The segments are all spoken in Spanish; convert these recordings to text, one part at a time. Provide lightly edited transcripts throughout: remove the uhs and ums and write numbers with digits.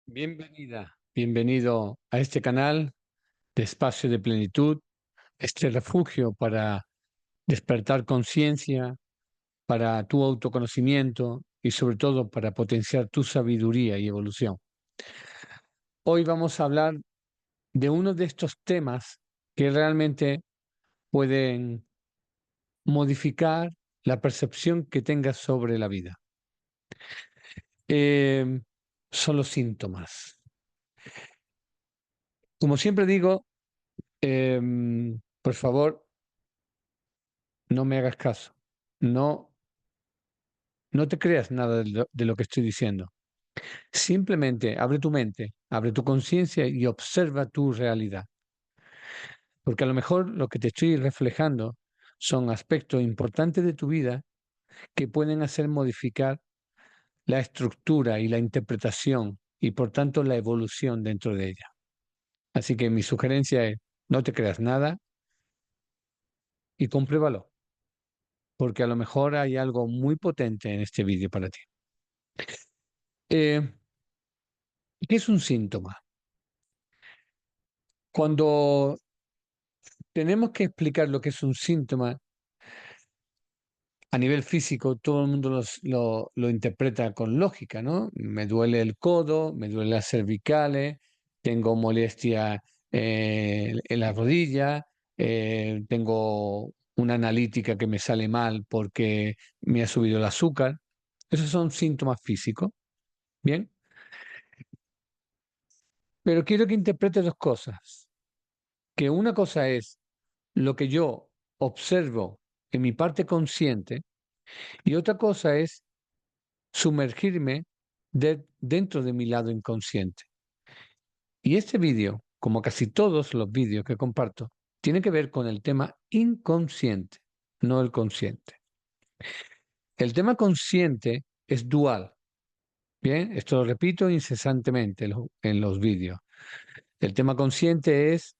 Bienvenida, bienvenido a este canal de Espacio de Plenitud, este refugio para despertar conciencia, para tu autoconocimiento y sobre todo para potenciar tu sabiduría y evolución. Hoy vamos a hablar de uno de estos temas que realmente pueden modificar la percepción que tengas sobre la vida. Em, Son los síntomas. Como siempre digo, por favor, no me hagas caso. No, no te creas nada de lo que estoy diciendo. Simplemente abre tu mente, abre tu conciencia y observa tu realidad. Porque a lo mejor lo que te estoy reflejando son aspectos importantes de tu vida que pueden hacer modificar la estructura y la interpretación y por tanto la evolución dentro de ella. Así que mi sugerencia es, no te creas nada y compruébalo, porque a lo mejor hay algo muy potente en este vídeo para ti. Eh, ¿Qué es un síntoma? Cuando tenemos que explicar lo que es un síntoma a nivel físico, todo el mundo lo interpreta con lógica, ¿no? Me duele el codo, me duele las cervicales, tengo molestia en la rodilla, tengo una analítica que me sale mal porque me ha subido el azúcar. Esos son síntomas físicos, ¿bien? Pero quiero que interprete dos cosas. Que una cosa es lo que yo observo en mi parte consciente y otra cosa es sumergirme dentro de mi lado inconsciente. Y este vídeo, como casi todos los vídeos que comparto, tiene que ver con el tema inconsciente, no el consciente. El tema consciente es dual. Bien, esto lo repito incesantemente en los vídeos. El tema consciente es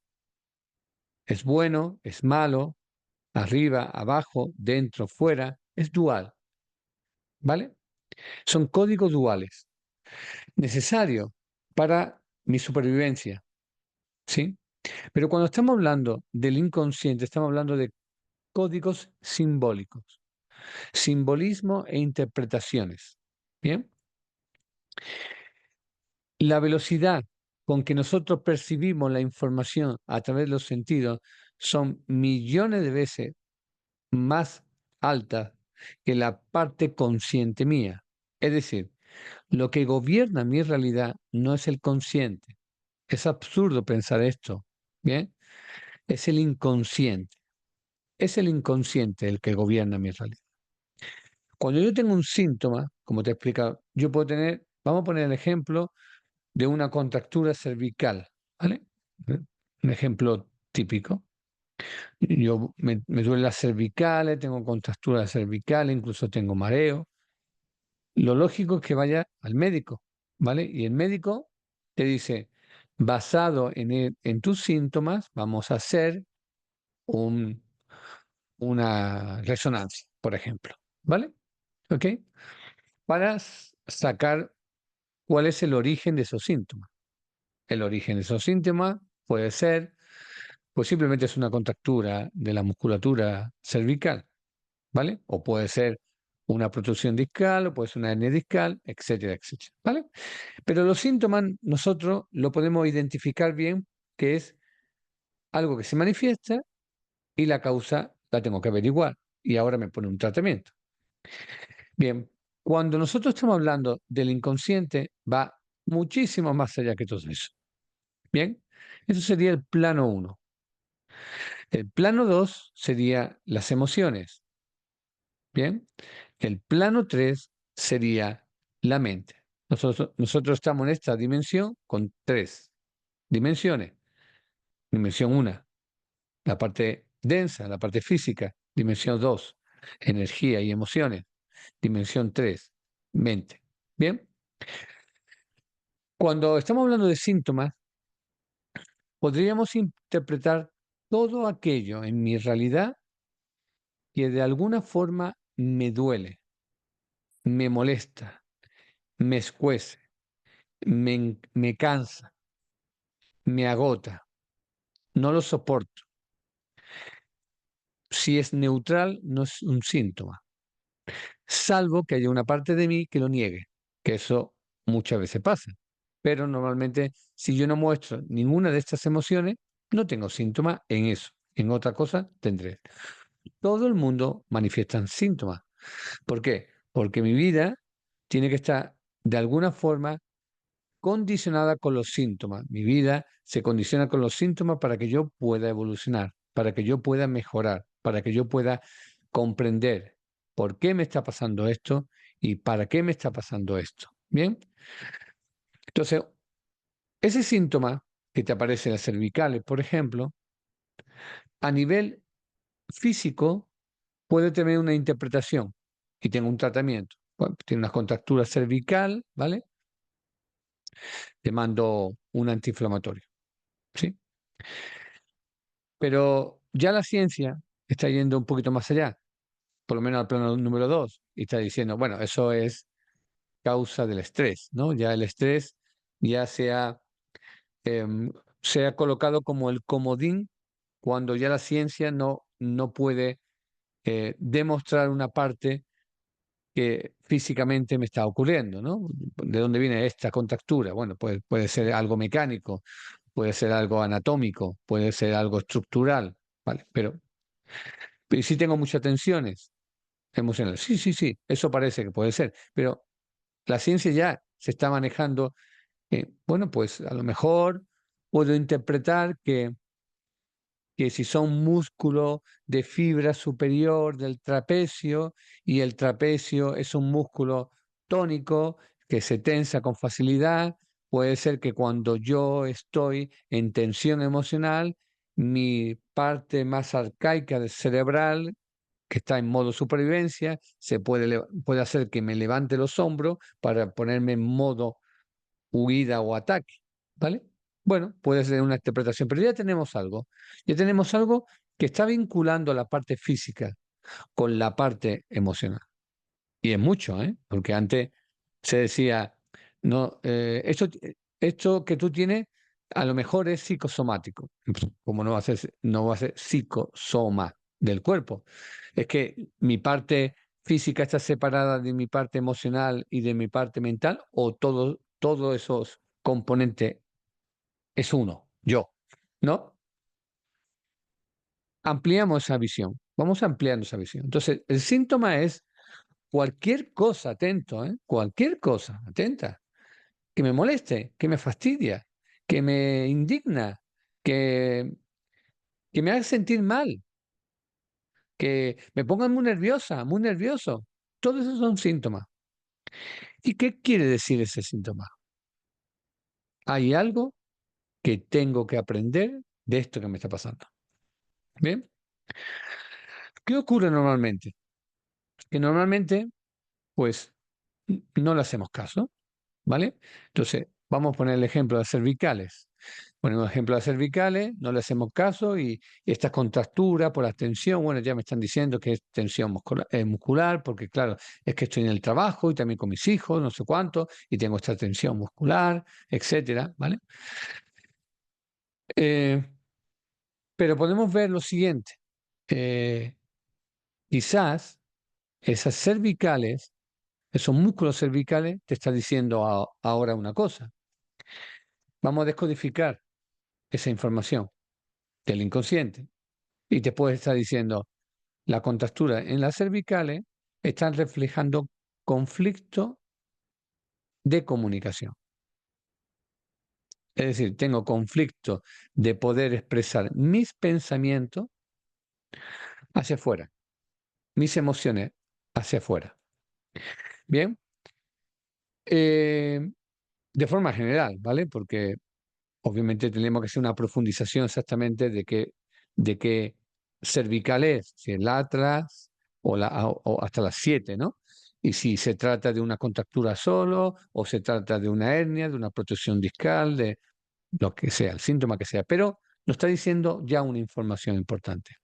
bueno, es malo, arriba, abajo, dentro, fuera, es dual, ¿vale? Son códigos duales, necesarios para mi supervivencia, ¿sí? Pero cuando estamos hablando del inconsciente, estamos hablando de códigos simbólicos, simbolismo e interpretaciones, ¿bien? La velocidad con que nosotros percibimos la información a través de los sentidos son millones de veces más altas que la parte consciente mía. Es decir, lo que gobierna mi realidad no es el consciente. Es absurdo pensar esto, ¿bien? Es el inconsciente. Es el inconsciente el que gobierna mi realidad. Cuando yo tengo un síntoma, como te he explicado, yo puedo tener, vamos a poner el ejemplo de una contractura cervical, ¿vale? Un ejemplo típico. Yo me duelen las cervicales, tengo contracturas cervicales, incluso tengo mareo. Lo lógico es que vaya al médico, ¿vale? Y el médico te dice, basado en tus síntomas, vamos a hacer un, una resonancia, por ejemplo, ¿vale? ¿Ok? Para sacar cuál es el origen de esos síntomas. El origen de esos síntomas puede ser, pues simplemente es una contractura de la musculatura cervical, ¿vale? O puede ser una protrusión discal, o puede ser una hernia discal, etcétera, etcétera, ¿vale? Pero los síntomas nosotros lo podemos identificar bien, que es algo que se manifiesta y la causa la tengo que averiguar. Y ahora me pone un tratamiento. Bien, cuando nosotros estamos hablando del inconsciente, va muchísimo más allá que todo eso. Bien, eso sería el plano uno. El plano 2 sería las emociones. Bien, el plano 3 sería la mente. Nosotros estamos en esta dimensión con tres dimensiones. Dimensión 1, la parte densa, la parte física. Dimensión 2, energía y emociones. Dimensión 3, mente. Bien, cuando estamos hablando de síntomas, podríamos interpretar todo aquello en mi realidad que de alguna forma me duele, me molesta, me escuece, me cansa, me agota, no lo soporto. Si es neutral, no es un síntoma, salvo que haya una parte de mí que lo niegue, que eso muchas veces pasa. Pero normalmente, si yo no muestro ninguna de estas emociones, no tengo síntomas en eso. En otra cosa tendré. Todo el mundo manifiesta síntomas. ¿Por qué? Porque mi vida tiene que estar de alguna forma condicionada con los síntomas. Mi vida se condiciona con los síntomas para que yo pueda evolucionar, para que yo pueda mejorar, para que yo pueda comprender por qué me está pasando esto y para qué me está pasando esto. Bien, entonces, ese síntoma que te aparece en las cervicales, por ejemplo, a nivel físico puede tener una interpretación y tengo un tratamiento. Bueno, tiene una contractura cervical, ¿vale? Te mando un antiinflamatorio, ¿sí? Pero ya la ciencia está yendo un poquito más allá, por lo menos al plano número 2, y está diciendo, bueno, eso es causa del estrés, ¿no? Ya el estrés ya em, se ha colocado como el comodín cuando ya la ciencia no puede demostrar una parte que físicamente me está ocurriendo, ¿no? ¿De dónde viene esta contractura? Bueno, puede ser algo mecánico, puede ser algo anatómico, puede ser algo estructural, ¿vale? Pero sí tengo muchas tensiones emocionales. Sí, sí, sí, eso parece que puede ser, pero la ciencia ya se está manejando. Bueno, pues a lo mejor puedo interpretar que si son músculos de fibra superior del trapecio y el trapecio es un músculo tónico que se tensa con facilidad, puede ser que cuando yo estoy en tensión emocional, mi parte más arcaica del cerebral, que está en modo supervivencia, puede hacer que me levante los hombros para ponerme en modo huida o ataque, ¿vale? Bueno, puede ser una interpretación, pero ya tenemos algo que está vinculando la parte física con la parte emocional. Y es mucho, ¿eh? Porque antes se decía, no, esto que tú tienes a lo mejor es psicosomático. Como no va a ser psicosoma del cuerpo. Es que mi parte física está separada de mi parte emocional y de mi parte mental, o todos esos componentes es uno, yo, ¿no? Ampliamos esa visión, vamos ampliando esa visión. Entonces, el síntoma es cualquier cosa, atento, ¿eh? Cualquier cosa, atenta, que me moleste, que me fastidia, que me indigna, que, que me haga sentir mal, que me ponga muy nerviosa, muy nervioso. Todos esos son síntomas. ¿Y qué quiere decir ese síntoma? Hay algo que tengo que aprender de esto que me está pasando. ¿Bien? ¿Qué ocurre normalmente? Que normalmente, pues, no le hacemos caso, ¿vale? Entonces, vamos a poner el ejemplo de las cervicales. Ponemos el ejemplo de las cervicales, no le hacemos caso y esta contractura por la tensión, bueno, ya me están diciendo que es tensión muscular, porque claro, es que estoy en el trabajo y también con mis hijos, no sé cuánto, y tengo esta tensión muscular, etcétera, ¿vale? Eh, pero podemos ver lo siguiente. eh, Quizás esas cervicales, esos músculos cervicales, te están diciendo ahora una cosa. Vamos a descodificar esa información del inconsciente y te puede estar diciendo la contractura en las cervicales están reflejando conflicto de comunicación. Es decir, tengo conflicto de poder expresar mis pensamientos hacia afuera, mis emociones hacia afuera. Bien, eh, de forma general, ¿vale? Porque obviamente tenemos que hacer una profundización exactamente de qué cervical es, si es la atlas o hasta las 7, ¿no? Y si se trata de una contractura solo, o se trata de una hernia, de una protección discal, de lo que sea, el síntoma que sea. Pero nos está diciendo ya una información importante.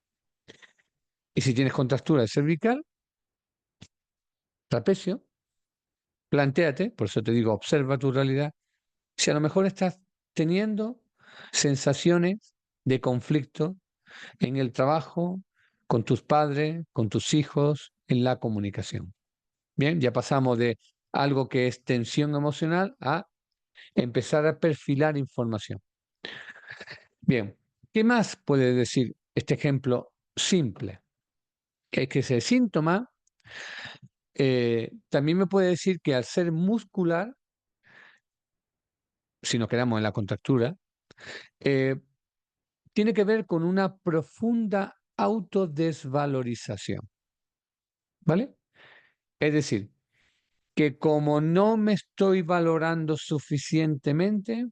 Y si tienes contractura de cervical, trapecio, plantéate, por eso te digo, observa tu realidad, Si a lo mejor estás teniendo sensaciones de conflicto en el trabajo, con tus padres, con tus hijos, en la comunicación. Bien, ya pasamos de algo que es tensión emocional a empezar a perfilar información. Bien, ¿qué más puede decir este ejemplo simple? Es que ese síntoma también me puede decir que al ser muscular, si nos quedamos en la contractura, eh, tiene que ver con una profunda autodesvalorización, ¿vale? Es decir, que como no me estoy valorando suficientemente,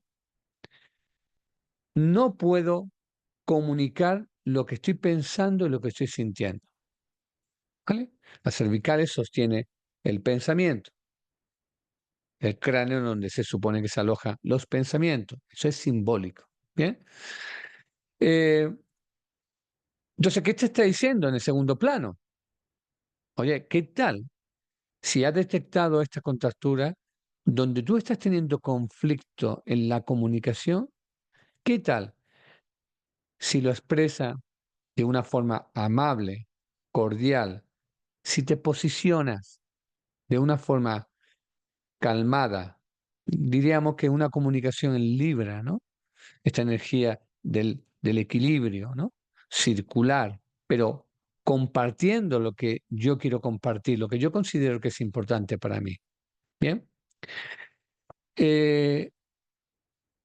no puedo comunicar lo que estoy pensando y lo que estoy sintiendo, ¿vale? Las cervicales sostiene el pensamiento, el cráneo donde se supone que se alojan los pensamientos. Eso es simbólico, ¿bien? Eh, entonces, ¿qué te está diciendo en el segundo plano? Oye, ¿qué tal si has detectado esta contractura donde tú estás teniendo conflicto en la comunicación? ¿Qué tal si lo expresa de una forma amable, cordial, si te posicionas de una forma calmada, diríamos que una comunicación en Libra, ¿no? Esta energía del equilibrio, ¿no? Circular, pero compartiendo lo que yo quiero compartir, lo que yo considero que es importante para mí. Bien. Eh,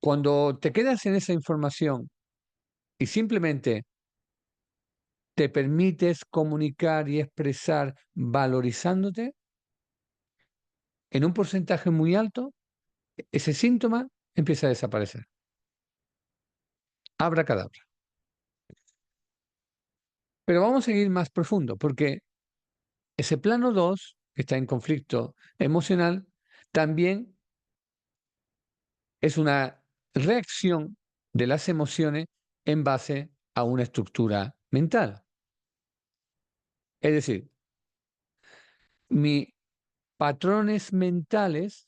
Cuando te quedas en esa información y simplemente te permites comunicar y expresar valorizándote, en un porcentaje muy alto, ese síntoma empieza a desaparecer. Abracadabra. Pero vamos a seguir más profundo, porque ese plano 2 que está en conflicto emocional, también es una reacción de las emociones en base a una estructura mental. Es decir, mis patrones mentales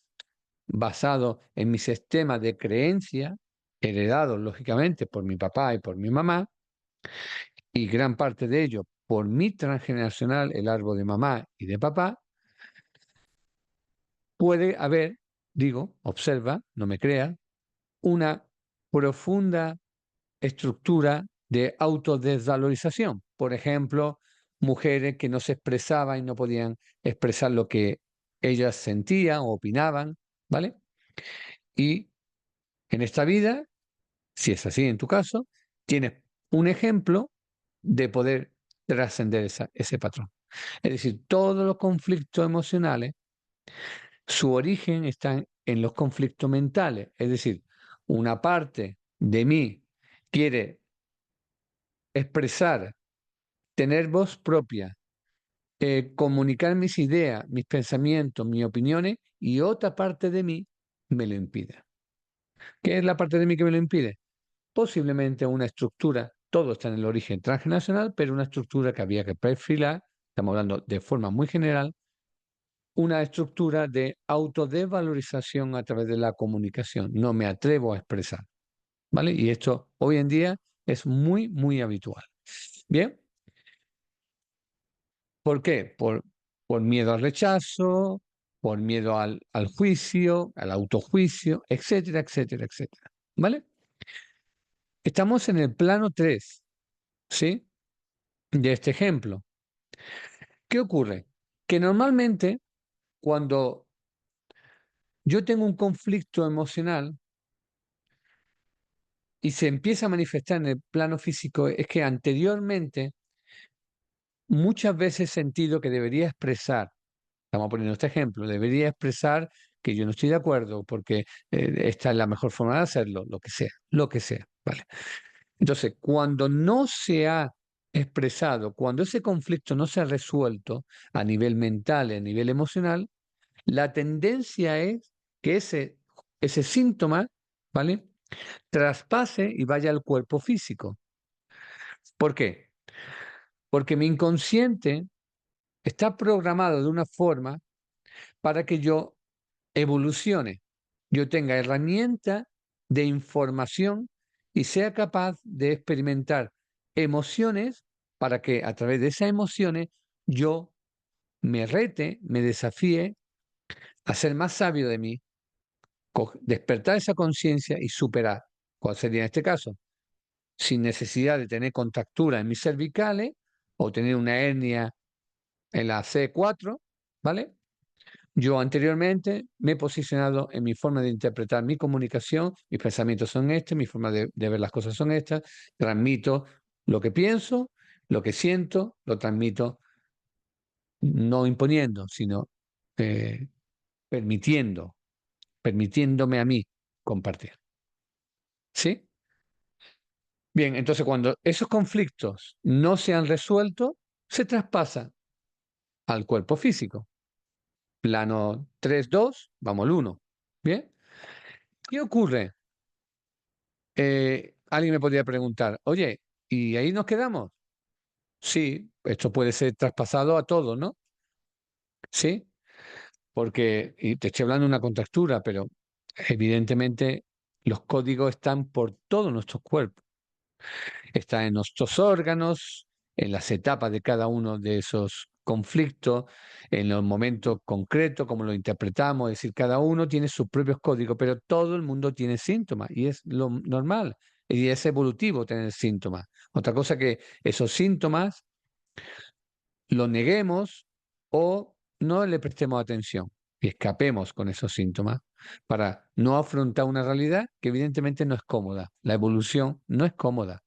basados en mi sistema de creencia, heredados lógicamente por mi papá y por mi mamá, y gran parte de ello por mi transgeneracional, el árbol de mamá y de papá, puede haber, digo, observa, no me crea, una profunda estructura de autodesvalorización. Por ejemplo, mujeres que no se expresaban y no podían expresar lo que ellas sentían o opinaban, ¿vale? Y en esta vida, si es así en tu caso, tienes un ejemplo de poder trascender ese patrón. Es decir, todos los conflictos emocionales, su origen está en los conflictos mentales. Es decir, una parte de mí quiere expresar, tener voz propia, comunicar mis ideas, mis pensamientos, mis opiniones, y otra parte de mí me lo impide. ¿Qué es la parte de mí que me lo impide? Posiblemente una estructura, todo está en el origen transgeneracional, pero una estructura que había que perfilar, estamos hablando de forma muy general, una estructura de autodevalorización a través de la comunicación. No me atrevo a expresar, ¿vale? Y esto hoy en día es muy, muy habitual. Bien, ¿por qué? Por miedo al rechazo, por miedo al juicio, al autojuicio, etcétera, etcétera, etcétera. ¿Vale? Estamos en el plano 3, ¿sí? De este ejemplo. ¿Qué ocurre? Que normalmente cuando yo tengo un conflicto emocional y se empieza a manifestar en el plano físico, es que anteriormente muchas veces he sentido que debería expresar, estamos poniendo este ejemplo, debería expresar que yo no estoy de acuerdo porque esta es la mejor forma de hacerlo, lo que sea, ¿vale? Entonces, cuando no se ha expresado, cuando ese conflicto no se ha resuelto a nivel mental y a nivel emocional, la tendencia es que ese síntoma, ¿vale? Traspase y vaya al cuerpo físico. ¿Por qué? Porque mi inconsciente está programado de una forma para que yo evolucione. yo tenga herramienta de información y sea capaz de experimentar emociones para que a través de esas emociones yo me rete, me desafíe a ser más sabio de mí, despertar esa conciencia y superar. ¿Cuál sería en este caso? Sin necesidad de tener contractura en mis cervicales o tener una hernia en la C4, ¿vale? Yo anteriormente me he posicionado en mi forma de interpretar mi comunicación, mis pensamientos son estos, mi forma de ver las cosas son estas, transmito lo que pienso, lo que siento, lo transmito no imponiendo, sino eh, permitiendo, permitiéndome a mí compartir. ¿Sí? Bien, entonces cuando esos conflictos no se han resuelto, se traspasa al cuerpo físico. Plano 3-2, vamos al 1. ¿Bien? ¿Qué ocurre? Alguien me podría preguntar, oye, ¿y ahí nos quedamos? Sí, esto puede ser traspasado a todo, ¿no? Sí, porque, y te estoy hablando de una contractura, pero evidentemente los códigos están por todos nuestros cuerpos. Está en nuestros órganos, en las etapas de cada uno de esos conflictos, en los momentos concretos, como lo interpretamos, es decir, cada uno tiene sus propios códigos, pero todo el mundo tiene síntomas y es lo normal y es evolutivo tener síntomas. Otra cosa que esos síntomas los neguemos o no le prestemos atención y escapemos con esos síntomas para no afrontar una realidad que evidentemente no es cómoda. La evolución no es cómoda.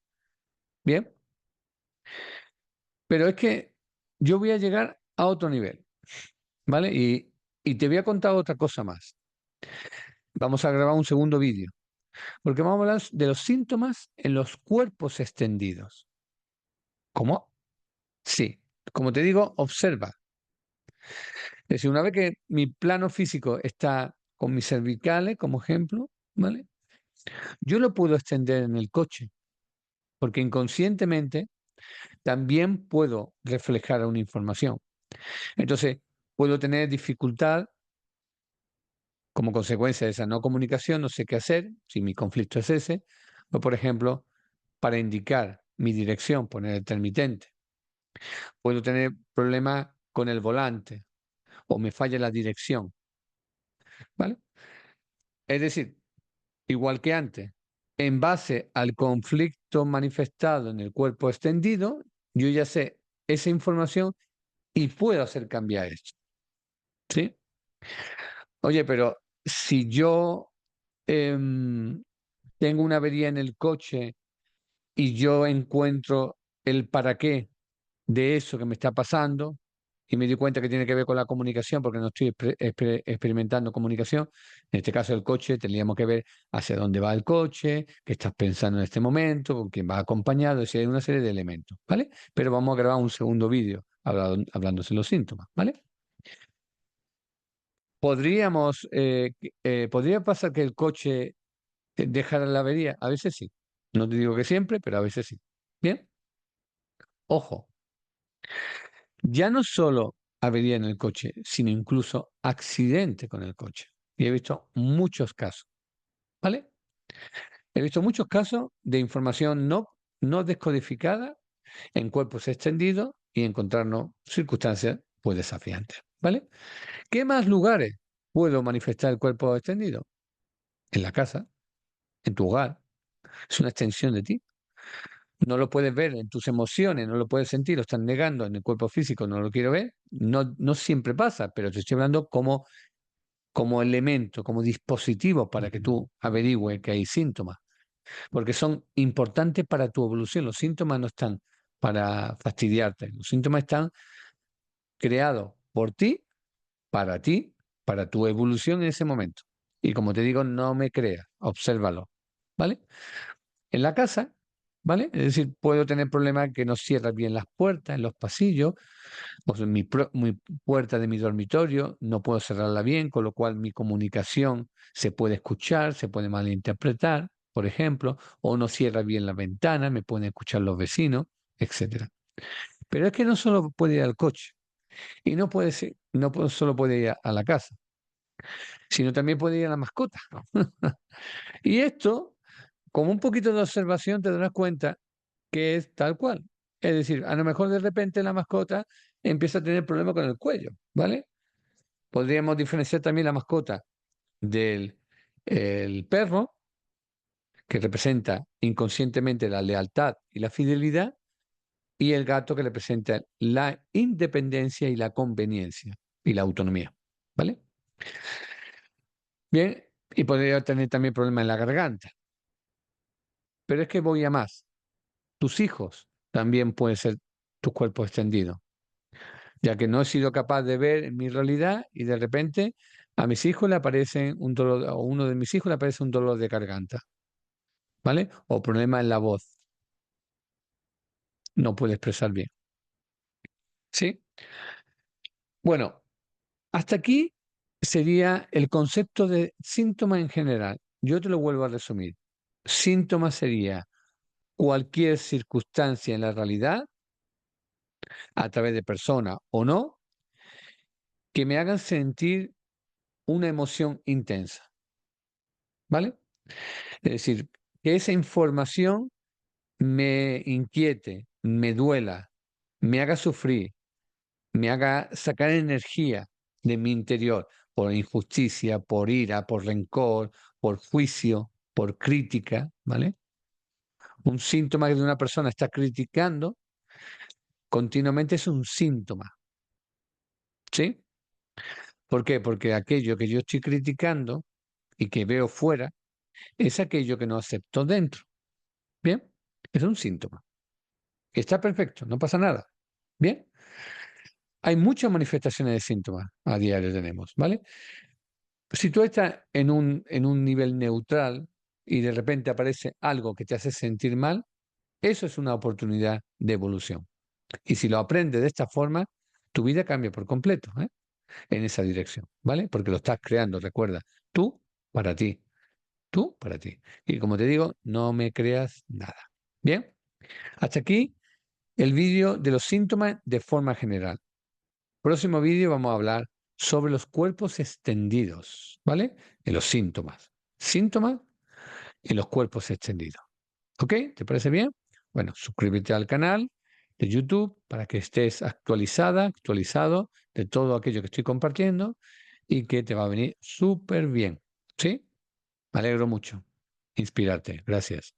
Bien. Pero es que yo voy a llegar a otro nivel, ¿vale? Y te voy a contar otra cosa más. Vamos a grabar un segundo vídeo, porque vamos a hablar de los síntomas en los cuerpos extendidos. ¿Cómo? Sí, como te digo, observa. Es decir, una vez que mi plano físico está con mis cervicales, como ejemplo, ¿vale? Yo lo puedo extender en el coche, porque inconscientemente también puedo reflejar una información. Entonces, puedo tener dificultad como consecuencia de esa no comunicación, no sé qué hacer, si mi conflicto es ese, o por ejemplo, para indicar mi dirección, poner el intermitente. Puedo tener problemas con el volante o me falla la dirección, ¿vale? Es decir, igual que antes, en base al conflicto manifestado en el cuerpo extendido, yo ya sé esa información y puedo hacer cambiar esto, ¿sí? Oye, pero si yo tengo una avería en el coche y yo encuentro el para qué de eso que me está pasando y me di cuenta que tiene que ver con la comunicación porque no estoy experimentando comunicación. En este caso el coche, tendríamos que ver hacia dónde va el coche, qué estás pensando en este momento, con quién va acompañado, es decir, hay una serie de elementos, ¿vale? Pero vamos a grabar un segundo vídeo hablándose de los síntomas, ¿vale? Podría pasar que el coche dejara la avería, a veces sí. No te digo que siempre, pero a veces sí. Bien, ojo. Ya no solo avería en el coche, sino incluso accidente con el coche. Y he visto muchos casos, ¿vale? He visto muchos casos de información no descodificada en cuerpos extendidos y encontrarnos circunstancias pues desafiantes, ¿vale? ¿Qué más lugares puedo manifestar el cuerpo extendido? En la casa, en tu hogar, es una extensión de ti. No lo puedes ver en tus emociones, no lo puedes sentir, lo estás negando en el cuerpo físico, no lo quiero ver. No, no siempre pasa, pero te estoy hablando como elemento, como dispositivo para que tú averigües que hay síntomas, porque son importantes para tu evolución. Los síntomas no están para fastidiarte, los síntomas están creados por ti, para tu evolución en ese momento. Y como te digo, no me creas, obsérvalo, ¿vale? En la casa, ¿vale? Es decir, puedo tener problemas que no cierran bien las puertas en los pasillos, o sea, mi puerta de mi dormitorio no puedo cerrarla bien, con lo cual mi comunicación se puede escuchar, se puede malinterpretar, por ejemplo, o no cierra bien la ventana, me pueden escuchar los vecinos, etcétera. Pero es que no solo puede ir al coche y no puede ser, solo puede ir a la casa. sino también puede ir a la mascota. Y esto, como un poquito de observación, te darás cuenta que es tal cual. Es decir, a lo mejor de repente la mascota empieza a tener problemas con el cuello, ¿vale? Podríamos diferenciar también la mascota del el perro, que representa inconscientemente la lealtad y la fidelidad, y el gato, que representa la independencia y la conveniencia y la autonomía, ¿vale? Bien, y podría tener también problemas en la garganta. Pero es que voy a más. Tus hijos también pueden ser tu cuerpo extendido, ya que no he sido capaz de ver mi realidad y de repente a mis hijos le aparece un dolor, o a uno de mis hijos le aparece un dolor de garganta, ¿vale? O problema en la voz, no puede expresar bien. ¿Sí? Bueno, hasta aquí sería el concepto de síntoma en general. Yo te lo vuelvo a resumir. Síntoma sería cualquier circunstancia en la realidad, a través de persona o no, que me hagan sentir una emoción intensa, ¿vale? Es decir, que esa información me inquiete, me duela, me haga sufrir, me haga sacar energía de mi interior por injusticia, por ira, por rencor, por juicio, por crítica, ¿vale? Un síntoma de una persona está criticando continuamente es un síntoma, ¿sí? ¿Por qué? Porque aquello que yo estoy criticando y que veo fuera es aquello que no acepto dentro. Bien, es un síntoma. Está perfecto, no pasa nada. Bien, hay muchas manifestaciones de síntomas a diario tenemos, ¿vale? Si tú estás en un nivel neutral y de repente aparece algo que te hace sentir mal, eso es una oportunidad de evolución. Y si lo aprendes de esta forma, tu vida cambia por completo, ¿eh? En esa dirección, ¿vale? Porque lo estás creando, recuerda, tú para ti, tú para ti. Y como te digo, no me creas nada. Bien, hasta aquí el vídeo de los síntomas de forma general. Próximo vídeo vamos a hablar sobre los cuerpos extendidos, ¿vale? En los síntomas. Síntomas en los cuerpos extendidos. ¿Ok? ¿Te parece bien? Bueno, suscríbete al canal de YouTube para que estés actualizado de todo aquello que estoy compartiendo y que te va a venir súper bien. ¿Sí? Me alegro mucho. Inspirarte. Gracias.